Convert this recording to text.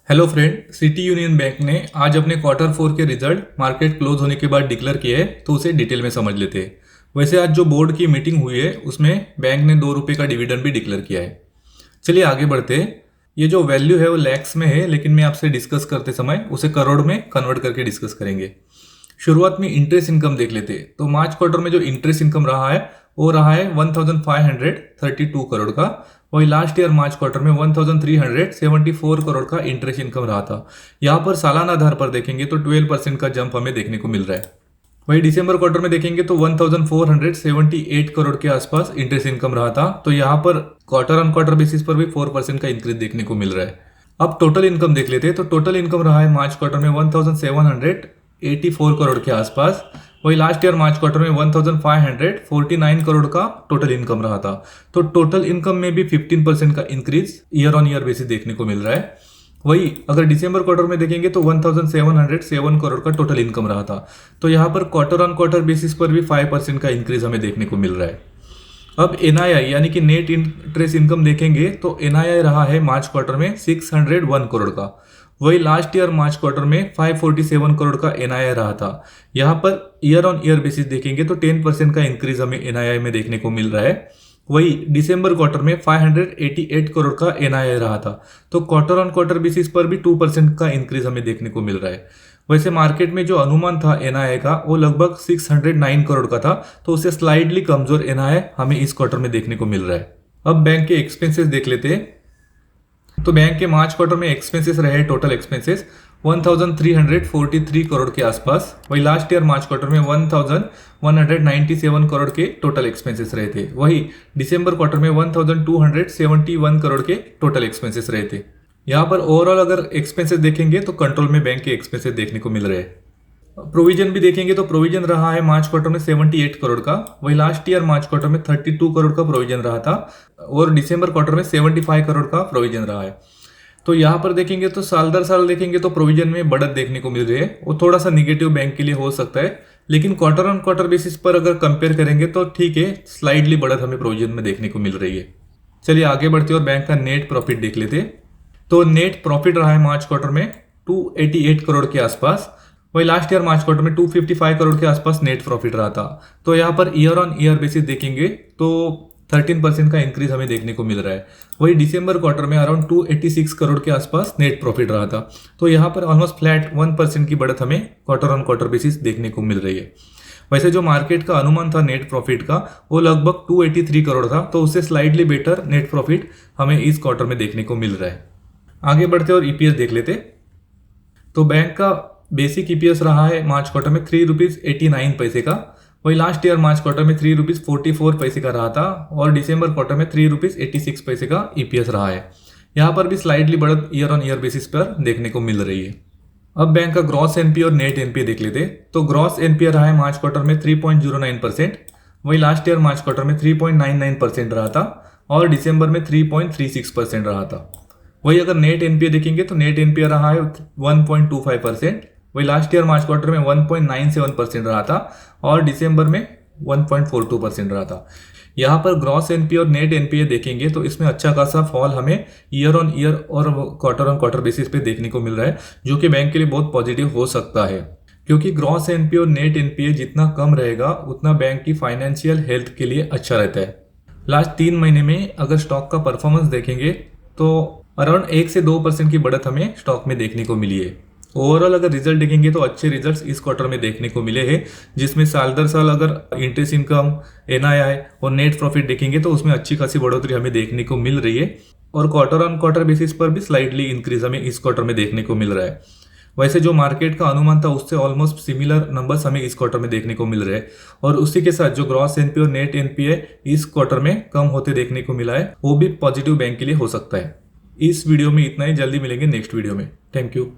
Hello friend, city union bank ने आज अपने क्वार्टर 4 के रिजल्ट मार्केट क्लोज होने के बाद डिक्लेयर किए हैं, तो उसे डिटेल में समझ लेते हैं। वैसे आज जो बोर्ड की मीटिंग हुई है उसमें बैंक ने 2 रुपये का डिविडेंड भी डिक्लेयर किया है। चलिए आगे बढ़ते हैं। ये जो वैल्यू है वो लैक्स में है, लेकिन मैं आपसे डिस्कस करते समय उसे करोड़ में कन्वर्ट करके डिस्कस करेंगे। शुरुआत में इंटरेस्ट इनकम देख लेते हैं। तो मार्च क्वार्टर में जो इंटरेस्ट इनकम रहा है वो रहा है 1532 करोड़ का। वही लास्ट ईयर मार्च क्वार्टर में 1374 करोड़ का इंटरेस्ट इनकम रहा था। यहाँ पर सालाना आधार पर देखेंगे तो 12% का जंप हमें देखने को मिल रहा है। वही दिसंबर क्वार्टर में देखेंगे तो 1478 करोड़ के आसपास इंटरेस्ट इनकम रहा था। तो यहाँ पर क्वार्टर ऑन क्वार्टर बेसिस पर भी 4% का इंक्रीज देखने को मिल रहा है। अब टोटल इनकम देख लेते हैं। तो टोटल इनकम रहा है मार्च क्वार्टर में 1784 करोड़ के आसपास। वही लास्ट ईयर मार्च क्वार्टर में 1549 करोड़ का टोटल इनकम रहा था। तो टोटल इनकम में भी 15% का increase year on year basis देखने को मिल रहा है। वही अगर दिसंबर क्वार्टर में देखेंगे तो 1707 करोड़ का टोटल इनकम रहा था। तो यहाँ पर क्वार्टर ऑन क्वार्टर बेसिस पर भी 5% का इंक्रीज हमें देखने को मिल रहा है। अब एनआईआई यानी कि नेट इंटरेस्ट इनकम देखेंगे तो एनआईआई रहा है मार्च क्वार्टर में 601 करोड़ का। वही लास्ट ईयर मार्च क्वार्टर में 547 करोड़ का एनआईआई रहा था। यहाँ per year on year basis देखेंगे तो 10% का इंक्रीज हमें एनआईआई में देखने को मिल रहा है। वही दिसंबर क्वार्टर में 588 करोड़ का एनआईआई रहा था। तो क्वार्टर ऑन क्वार्टर बेसिस पर भी 2% का इंक्रीज हमें देखने को मिल रहा है। वैसे मार्केट में जो अनुमान था एनआईआई का वो लगभग 609 करोड़ का था। तो उससे स्लाइडली कमजोर एनआईआई हमें इस क्वार्टर में देखने को मिल रहा है। अब बैंक के एक्सपेंसेस देख लेते हैं। तो बैंक के मार्च क्वार्टर में एक्सपेंसेस रहे टोटल एक्सपेंसेस 1343 करोड़ के आसपास। वही लास्ट ईयर मार्च क्वार्टर में 1197 करोड़ के टोटल एक्सपेंसेस रहे थे। वही दिसंबर क्वार्टर में 1271 करोड़ के टोटल एक्सपेंसेस रहे थे। यहाँ पर ओवरऑल अगर एक्सपेंसेस देखेंगे तो कंट्रोल में बैंक के एक्सपेंसेस देखने को मिल रहे हैं। प्रोविजन भी देखेंगे तो प्रोविजन रहा है मार्च क्वार्टर में 78 करोड़ का। वही लास्ट ईयर मार्च क्वार्टर में 32 करोड़ का प्रोविजन रहा था और दिसंबर क्वार्टर में 75 करोड़ का प्रोविजन रहा है। तो यहाँ पर देखेंगे तो साल दर साल देखेंगे तो प्रोविजन में बढ़त देखने को मिल रही है। वो थोड़ा सा निगेटिव बैंक के लिए हो सकता है, लेकिन क्वार्टर ऑन क्वार्टर बेसिस पर अगर कंपेयर करेंगे तो ठीक है, स्लाइडली बढ़त हमें प्रोविजन में देखने को मिल रही है। चलिए आगे बढ़ते और बैंक का नेट प्रॉफिट देख लेते। तो नेट प्रॉफिट रहा है मार्च क्वार्टर में 288 करोड़ के आसपास। वही लास्ट ईयर मार्च क्वार्टर में 255 करोड़ के आसपास नेट प्रॉफिट रहा था। तो यहाँ per year on year basis देखेंगे तो 13% का इंक्रीज हमें देखने को मिल रहा है। वही दिसंबर क्वार्टर में अराउंड 286 करोड़ के आसपास नेट प्रॉफिट रहा था। तो यहाँ पर ऑलमोस्ट फ्लैट 1% की बढ़त हमें क्वार्टर ऑन क्वार्टर बेसिस देखने को मिल रही है। वैसे जो मार्केट का अनुमान था नेट प्रॉफिट का वो लगभग 283 करोड़ था। तो उससे स्लाइडली बेटर नेट प्रॉफिट हमें इस क्वार्टर में देखने को मिल रहा है। आगे बढ़ते और ईपीएस देख लेते। तो बैंक का बेसिक ईपीएस रहा है मार्च क्वार्टर में 3 रुपीज 89 का। वही लास्ट ईयर मार्च क्वार्टर में 3 रुपीज 44 का रहा था और दिसंबर क्वार्टर में 3 रुपीज 86 का ईपीएस रहा है। यहाँ पर भी स्लाइडली बढ़त ईयर ऑन ईयर बेसिस पर देखने को मिल रही है। अब बैंक का ग्रॉस एनपीए और नेट एनपीए देख लेते। तो ग्रॉस एनपीए रहा है मार्च क्वार्टर में 3.09%। वही लास्ट ईयर मार्च क्वार्टर में 3.99% रहा था और दिसंबर में 3.36% रहा था। वही अगर नेट एनपीए देखेंगे तो नेट एनपीए रहा है 1.25%। वही लास्ट ईयर मार्च क्वार्टर में 1.97% रहा था और दिसंबर में 1.42% रहा था। यहाँ पर ग्रॉस एनपीए और नेट एनपीए देखेंगे तो इसमें अच्छा खासा फॉल हमें ईयर ऑन ईयर और क्वार्टर ऑन क्वार्टर बेसिस पे देखने को मिल रहा है, जो कि बैंक के लिए बहुत पॉजिटिव हो सकता है। क्योंकि ग्रॉस एनपीए और नेट एनपीए जितना कम रहेगा उतना बैंक की फाइनेंशियल हेल्थ के लिए अच्छा रहता है। लास्ट 3 महीने में अगर स्टॉक का परफॉर्मेंस देखेंगे तो अराउंड 1 से 2% की बढ़त हमें स्टॉक में देखने को मिली है। ओवरऑल अगर रिजल्ट देखेंगे तो अच्छे रिजल्ट्स इस क्वार्टर में देखने को मिले हैं, जिसमें साल दर साल अगर इंटरेस्ट इनकम, एनआईआई और नेट प्रॉफिट देखेंगे तो उसमें अच्छी खासी बढ़ोतरी हमें देखने को मिल रही है और क्वार्टर ऑन क्वार्टर बेसिस पर भी स्लाइडली इंक्रीज हमें इस क्वार्टर में देखने को मिल रहा है। वैसे जो मार्केट का अनुमान था उससे ऑलमोस्ट सिमिलर नंबर्स हमें इस क्वार्टर में देखने को मिल रहे हैं और उसी के साथ जो ग्रॉस एनपीए और नेट एनपीए इस क्वार्टर में कम होते देखने को मिला है, वो भी पॉजिटिव बैंक के लिए हो सकता है। इस वीडियो में इतना ही, जल्दी मिलेंगे नेक्स्ट वीडियो में। Thank you.